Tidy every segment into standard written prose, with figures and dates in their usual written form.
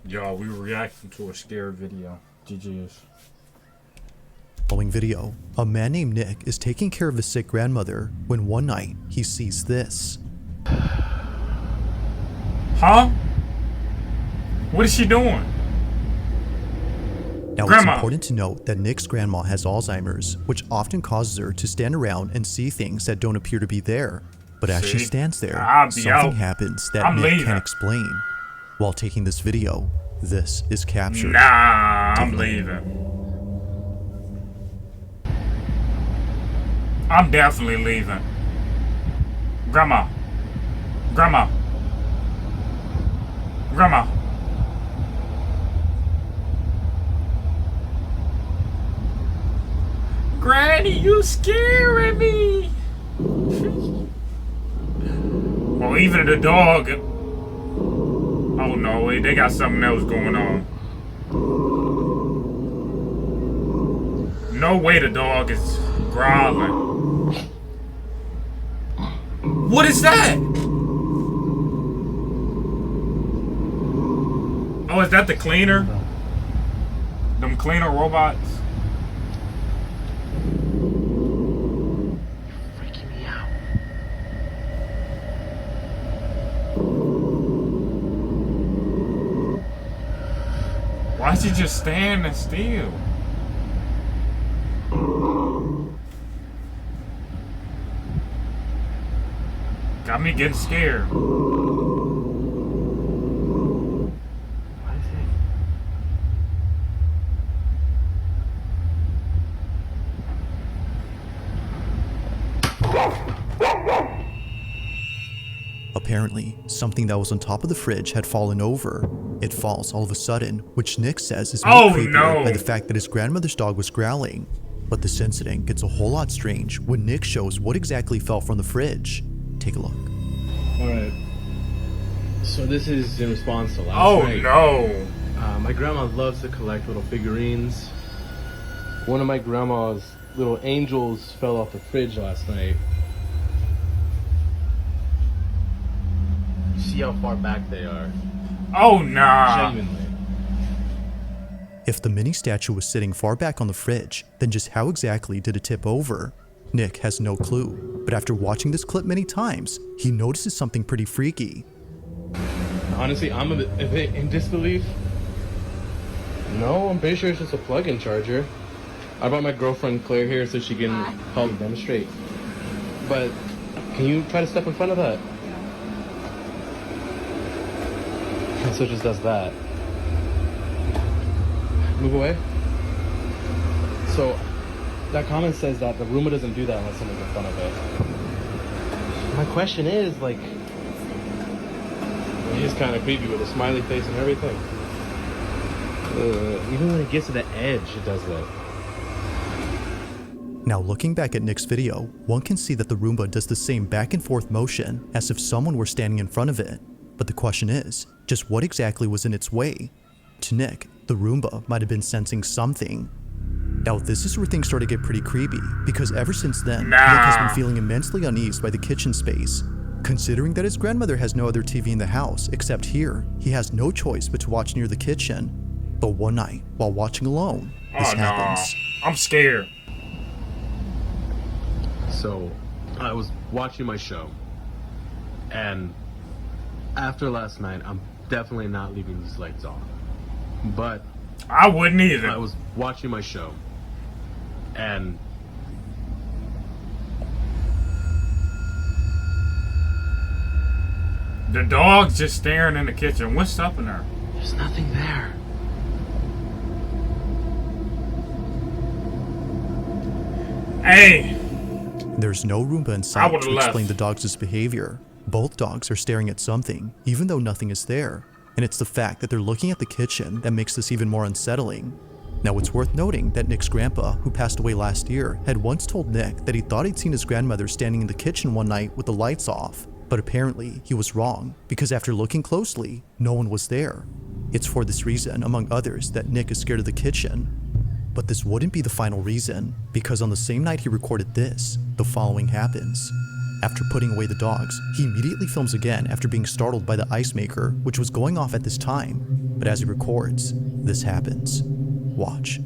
Y'all, we were reacting to a scare video. GG's. Following video, a man named Nick is taking care of his sick grandmother when one night he sees this. Huh? What is she doing? Now Grandma. It's important to note that Nick's grandma has Alzheimer's, which often causes her to stand around and see things that don't appear to be there. But as she stands there, something happens that Nick can't explain. While taking this video, this is captured. Nah, I'm leaving. I'm definitely leaving. Grandma. Grandma. Grandma. Granny, you scaring me. Well, even the dog. Oh no, wait, they got something else going on. No way the dog is growling. What is that? Oh, is that the cleaner? Them cleaner robots? Freaking me out. Why is he just standing still? Got me getting scared. Apparently, something that was on top of the fridge had fallen over. It falls all of a sudden, which Nick says is made creepier by the fact that his grandmother's dog was growling. But this incident gets a whole lot strange when Nick shows what exactly fell from the fridge. Take a look. Alright. So this is in response to last night. Oh no! My grandma loves to collect little figurines. One of my grandma's little angels fell off the fridge last night. See how far back they are. Oh nah! Genuinely. If the mini statue was sitting far back on the fridge, then just how exactly did it tip over? Nick has no clue, but after watching this clip many times, he notices something pretty freaky. Honestly, I'm a bit in disbelief. No, I'm pretty sure it's just a plug-in charger. I brought my girlfriend Claire here so she can help demonstrate. But can you try to step in front of that? So it just does that. Move away. So that comment says that the Roomba doesn't do that unless someone's in front of it. My question is, like, he's kind of creepy with a smiley face and everything. Even when it gets to the edge, it does that. Now looking back at Nick's video, one can see that the Roomba does the same back and forth motion as if someone were standing in front of it. But the question is, just what exactly was in its way? To Nick, the Roomba might have been sensing something. Now this is where things start to get pretty creepy, because ever since then, Nick has been feeling immensely uneased by the kitchen space. Considering that his grandmother has no other TV in the house except here, he has no choice but to watch near the kitchen. But one night, while watching alone, this happens. I'm scared. So, I was watching my show, and after last night, I'm definitely not leaving these lights on. But I wouldn't either. I was watching my show, and the dog's just staring in the kitchen. What's stopping her? there's nothing there. Hey! There's no Roomba in sight to explain the dog's behavior. Both dogs are staring at something, even though nothing is there. And it's the fact that they're looking at the kitchen that makes this even more unsettling. Now it's worth noting that Nick's grandpa, who passed away last year, had once told Nick that he thought he'd seen his grandmother standing in the kitchen one night with the lights off. But apparently he was wrong, because after looking closely, no one was there. It's for this reason, among others, that Nick is scared of the kitchen. But this wouldn't be the final reason, because on the same night he recorded this, the following happens. After putting away the dogs, he immediately films again after being startled by the ice maker, which was going off at this time. But as he records, this happens. Watch.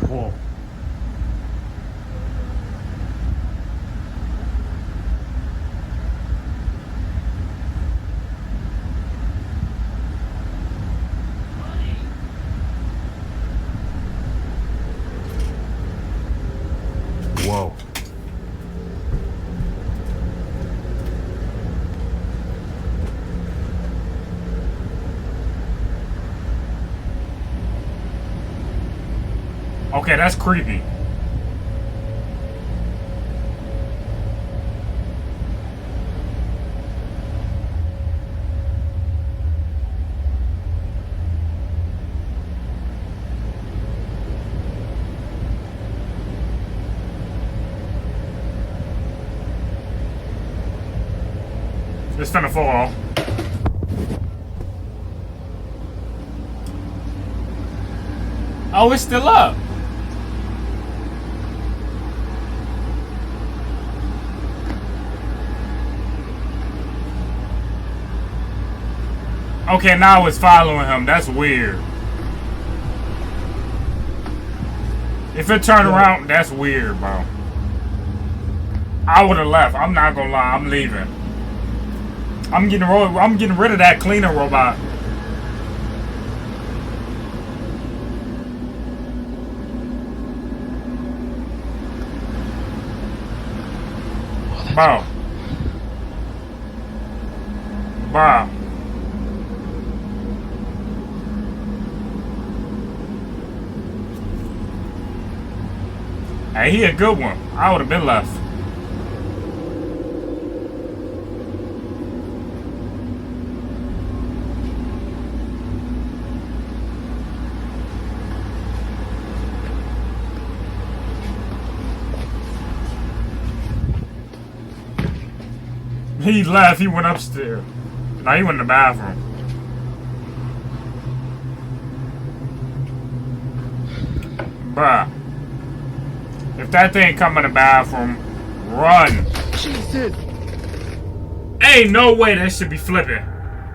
Whoa. Whoa. Okay, that's creepy. It's finna fall. Oh, it's still up. Okay, now it's following him. That's weird. If it turned around, that's weird, bro. I would have left. I'm not gonna lie. I'm leaving. I'm getting rid of that cleaner robot. Bro. Bro. Hey, he a good one. I would have been left. He left. He went upstairs. No, he went in the bathroom. Bruh. If that thing come in the bathroom, run. Jesus! Ain't no way that should be flipping.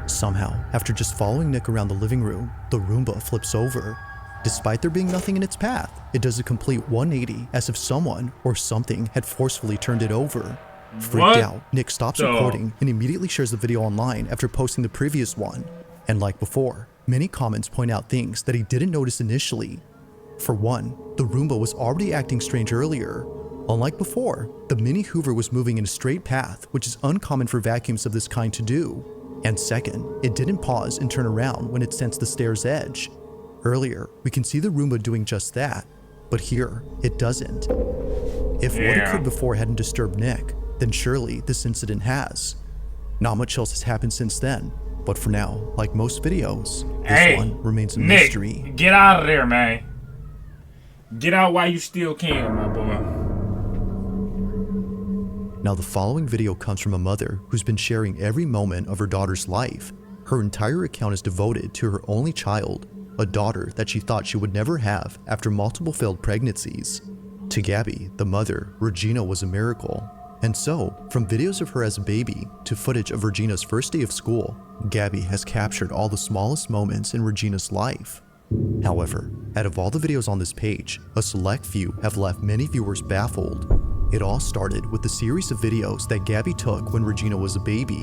Somehow, after just following Nick around the living room, the Roomba flips over. Despite there being nothing in its path, it does a complete 180 as if someone or something had forcefully turned it over. Freaked out, Nick stops recording and immediately shares the video online after posting the previous one. And like before, many comments point out things that he didn't notice initially. For one, the Roomba was already acting strange earlier. Unlike before, the Mini Hoover was moving in a straight path, which is uncommon for vacuums of this kind to do. And second, it didn't pause and turn around when it sensed the stair's edge. Earlier, we can see the Roomba doing just that, but here, it doesn't. If what occurred before hadn't disturbed Nick, then surely this incident has. Not much else has happened since then, but for now, like most videos, this one remains a mystery. Nick, get out of there, man. Get out while you still can, my boy. Now the following video comes from a mother who's been sharing every moment of her daughter's life. Her entire account is devoted to her only child, a daughter that she thought she would never have after multiple failed pregnancies. To Gabby, the mother, Regina was a miracle. And so, from videos of her as a baby to footage of Regina's first day of school, Gabby has captured all the smallest moments in Regina's life. However, out of all the videos on this page, a select few have left many viewers baffled. It all started with the series of videos that Gabby took when Regina was a baby.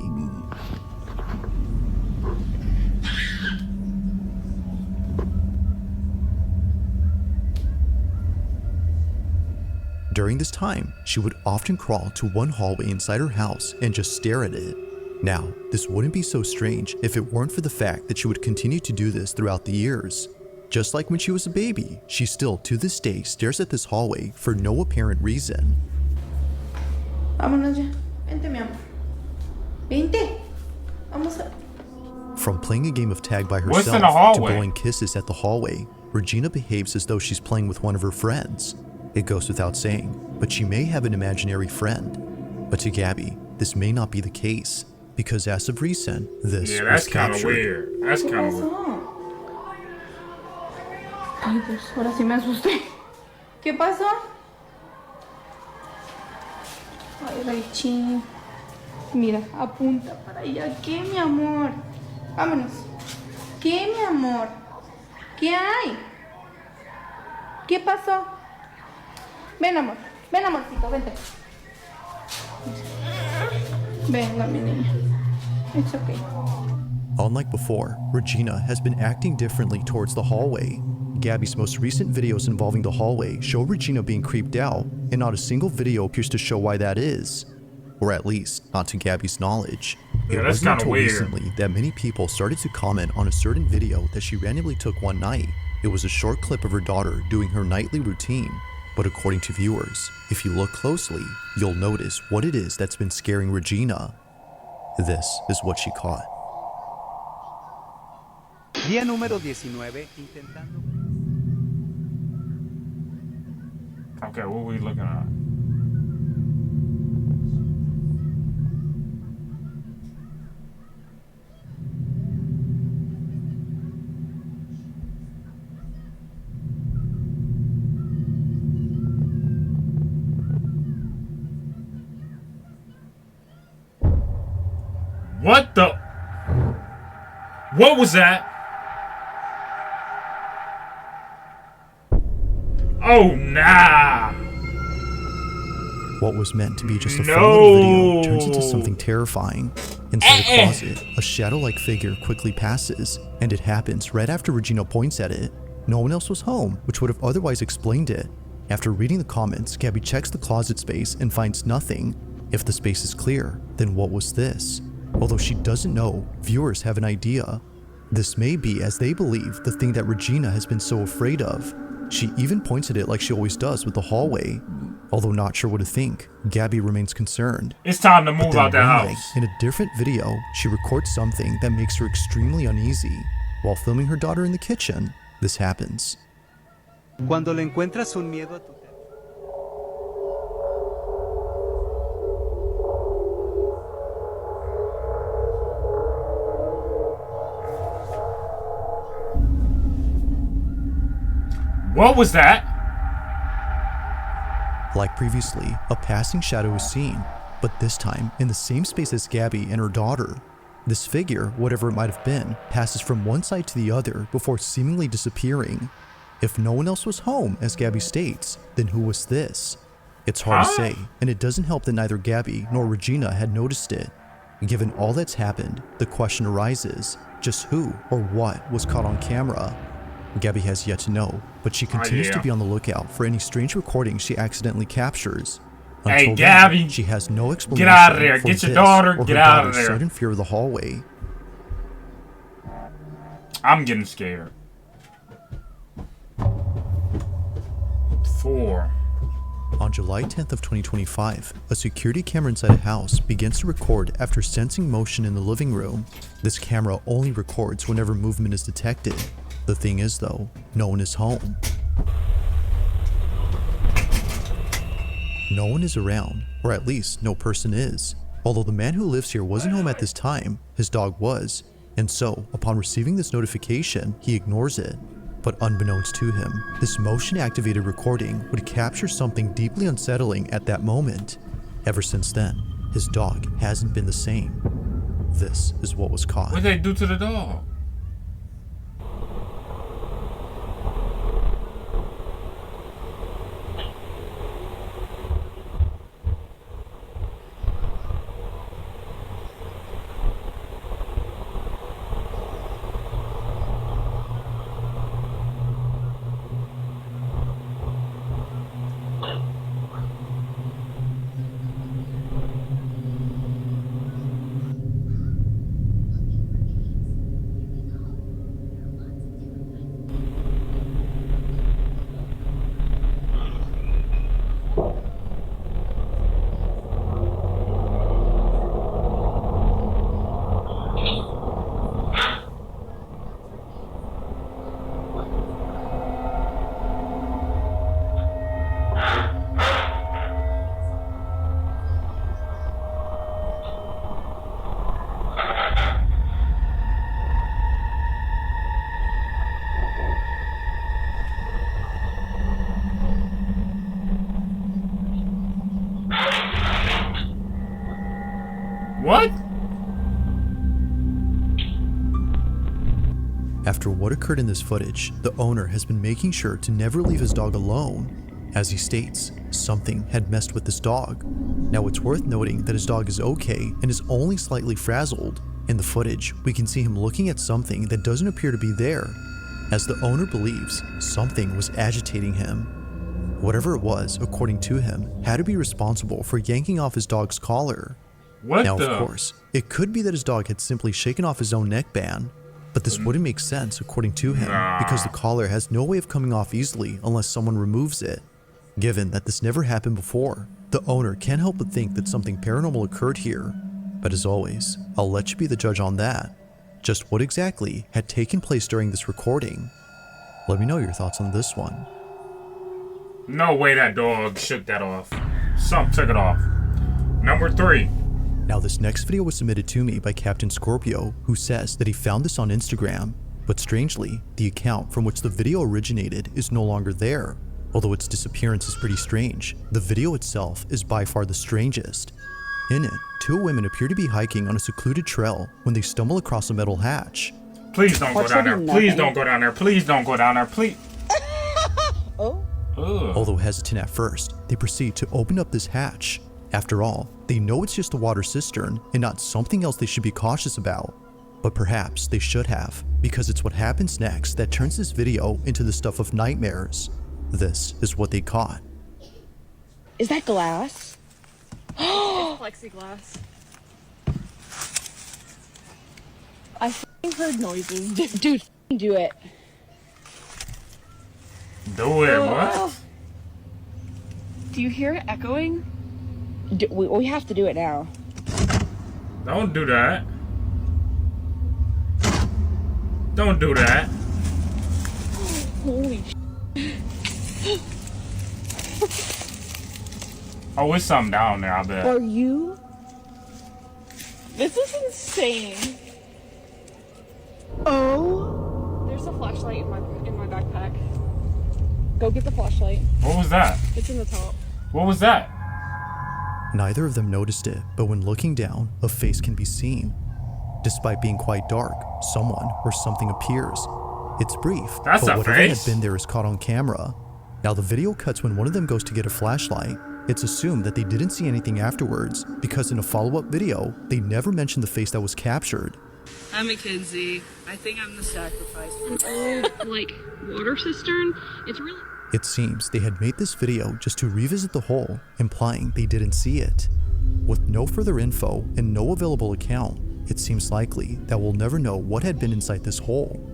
During this time, she would often crawl to one hallway inside her house and just stare at it. Now, this wouldn't be so strange if it weren't for the fact that she would continue to do this throughout the years. Just like when she was a baby, she still to this day stares at this hallway for no apparent reason. Vámonos ya. Vente, mi amor. Vente. Vamos a... From playing a game of tag by What's in herself the to hallway? blowing kisses at the hallway, Regina behaves as though she's playing with one of her friends. It goes without saying, but she may have an imaginary friend. But to Gabby, this may not be the case. because as of recent, this Yeah, was that's kind of captured. weird. That's ¿Qué kind of weird. pasó? Ay, pues ahora sí me asusté. ¿Qué pasó? Ay, Raichi. Mira, apunta para allá. ¿Qué, mi amor? Vámonos. ¿Qué, mi amor? ¿Qué hay? ¿Qué pasó? Ven, amor. Ven, amorcito, vente. Venga, mi niña. It's okay. Unlike before, Regina has been acting differently towards the hallway. Gabby's most recent videos involving the hallway show Regina being creeped out, and not a single video appears to show why that is. Or at least, not to Gabby's knowledge. Yeah, It that's wasn't kinda until weird. recently that many people started to comment on a certain video that she randomly took one night. It was a short clip of her daughter doing her nightly routine. But according to viewers, if you look closely, you'll notice what it is that's been scaring Regina. This is what she caught. Día número 19, intentando... Okay, what are we looking at? What the? What was that? Oh, nah. What was meant to be just a fun No. little video turns into something terrifying. Inside a closet, a shadow-like figure quickly passes, and it happens right after Regina points at it. No one else was home, which would have otherwise explained it. After reading the comments, Gabby checks the closet space and finds nothing. If the space is clear, then what was this? Although she doesn't know, viewers have an idea. This may be, as they believe, the thing that Regina has been so afraid of. She even points at it like she always does with the hallway. Although not sure what to think, Gabby remains concerned. It's time to But move then out the one night, house. in a different video, she records something that makes her extremely uneasy. While filming her daughter in the kitchen, this happens. Cuando le encuentras un miedo a tu... What was that? Like previously, a passing shadow is seen, but this time in the same space as Gabby and her daughter. This figure, whatever it might have been, passes from one side to the other before seemingly disappearing. If no one else was home, as Gabby states, then who was this? It's hard to say, and it doesn't help that neither Gabby nor Regina had noticed it. Given all that's happened, the question arises, just who or what was caught on camera? Gabby has yet to know, but she continues to be on the lookout for any strange recordings she accidentally captures. Hey, Until Gabby, then, she has no explanation get out of there. for Get your this daughter, or get her out of daughter's there. sudden fear of the hallway. I'm getting scared. 4. On July 10th of 2025, a security camera inside a house begins to record after sensing motion in the living room. This camera only records whenever movement is detected. The thing is though, no one is home. No one is around, or at least no person is. Although the man who lives here wasn't home at this time, his dog was, and so, upon receiving this notification, he ignores it. But unbeknownst to him, this motion-activated recording would capture something deeply unsettling at that moment. Ever since then, his dog hasn't been the same. This is what was caught. What did they do to the dog? What? After what occurred in this footage, the owner has been making sure to never leave his dog alone. As he states, something had messed with this dog. Now it's worth noting that his dog is okay and is only slightly frazzled. In the footage, we can see him looking at something that doesn't appear to be there, as the owner believes something was agitating him. Whatever it was, according to him, had to be responsible for yanking off his dog's collar. What Now, the? of course, it could be that his dog had simply shaken off his own neckband, but this wouldn't make sense according to him because the collar has no way of coming off easily unless someone removes it. Given that this never happened before, the owner can't help but think that something paranormal occurred here. But as always, I'll let you be the judge on that. Just what exactly had taken place during this recording? Let me know your thoughts on this one. No way that dog shook that off. Something took it off. Number 3. Now this next video was submitted to me by Captain Scorpio, who says that he found this on Instagram, but strangely, the account from which the video originated is no longer there. Although its disappearance is pretty strange, the video itself is by far the strangest. In it, 2 women appear to be hiking on a secluded trail when they stumble across a metal hatch. Please don't go down there. Please don't go down there. Please don't go down there. Please. Oh. Ugh. Although hesitant at first, they proceed to open up this hatch. After all, they know it's just a water cistern and not something else they should be cautious about. But perhaps they should have, because it's what happens next that turns this video into the stuff of nightmares. This is what they caught. Is that glass? It's plexiglass. I f***ing heard noises. Dude, do it. Do it. What? Do you hear it echoing? We have to do it now. Don't do that. Don't do that. Holy Oh, it's something down there, I bet. Are you? This is insane. Oh. There's a flashlight in my backpack. Go get the flashlight. What was that? It's in the top. What was that? Neither of them noticed it, but when looking down, a face can be seen. Despite being quite dark, someone or something appears. It's brief, That's but a whatever face. had been there is caught on camera. Now the video cuts when one of them goes to get a flashlight. It's assumed that they didn't see anything afterwards, because in a follow-up video, they never mentioned the face that was captured. I'm Mackenzie. I think I'm the sacrifice. An old, like, water cistern. It's really... It seems they had made this video just to revisit the hole, implying they didn't see it. With no further info and no available account, it seems likely that we'll never know what had been inside this hole.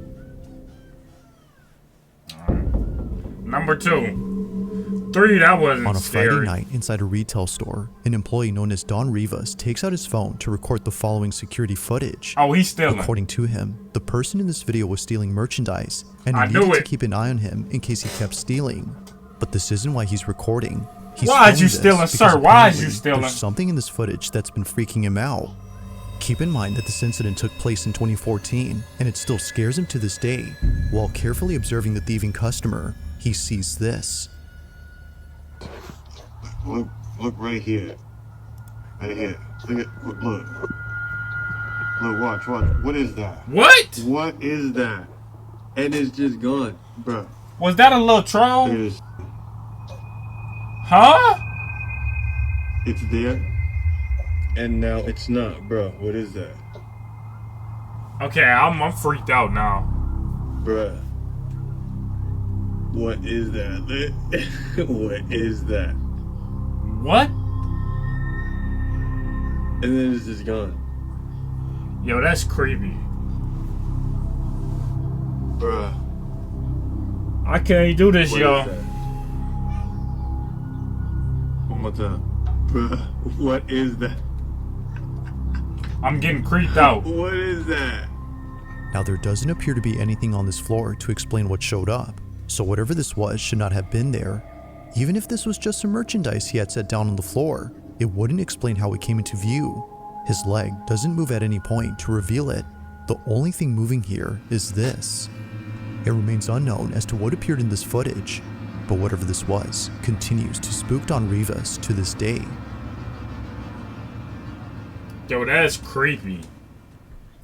Number 2. 3, that wasn't On a scary. Friday night inside a retail store, an employee known as Don Rivas takes out his phone to record the following security footage. Oh, he's stealing. According to him, the person in this video was stealing merchandise, and I he knew needed to it. keep an eye on him in case he kept stealing. But this isn't why he's recording. He's Why is filming you this stealing, because sir? Why is you apparently stealing? There's something in this footage that's been freaking him out. Keep in mind that this incident took place in 2014, and it still scares him to this day. While carefully observing the thieving customer, he sees this. Look right here. Right here. Look. Look, watch. What is that? What? What is that? And it's just gone, bro. Was that a little troll? It is. Huh? It's there. And now it's not, bro. What is that? Okay, I'm freaked out now. Bruh. What is that? What is that? What? And then it's just gone. Yo, that's creepy. Bruh. I can't do this, What yo. is that? One more time. Bruh. What is that? I'm getting creeped out. What is that? Now there doesn't appear to be anything on this floor to explain what showed up, so whatever this was should not have been there. Even if this was just some merchandise he had set down on the floor, it wouldn't explain how it came into view. His leg doesn't move at any point to reveal it. The only thing moving here is this. It remains unknown as to what appeared in this footage, but whatever this was continues to spook Don Rivas to this day. Yo, that's creepy.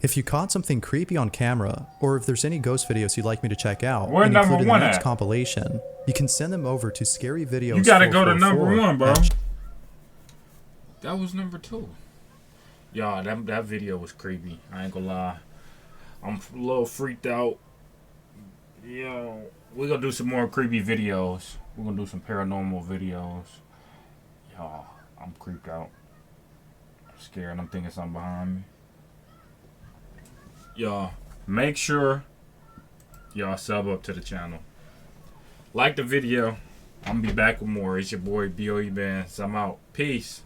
If you caught something creepy on camera, or if there's any ghost videos you'd like me to check out Where and number include in the one next at? compilation, you can send them over to Scary Videos. You gotta go to number 444 one, bro. at That was number 2. Y'all, that video was creepy. I ain't gonna lie. I'm a little freaked out. Yo, we're gonna do some more creepy videos. We're gonna do some paranormal videos. Y'all, I'm creeped out. I'm scared. I'm thinking something behind me. Y'all, make sure y'all sub up to the channel. Like the video. I'm gonna be back with more. It's your boy B.O.E. Bands. I'm out. Peace.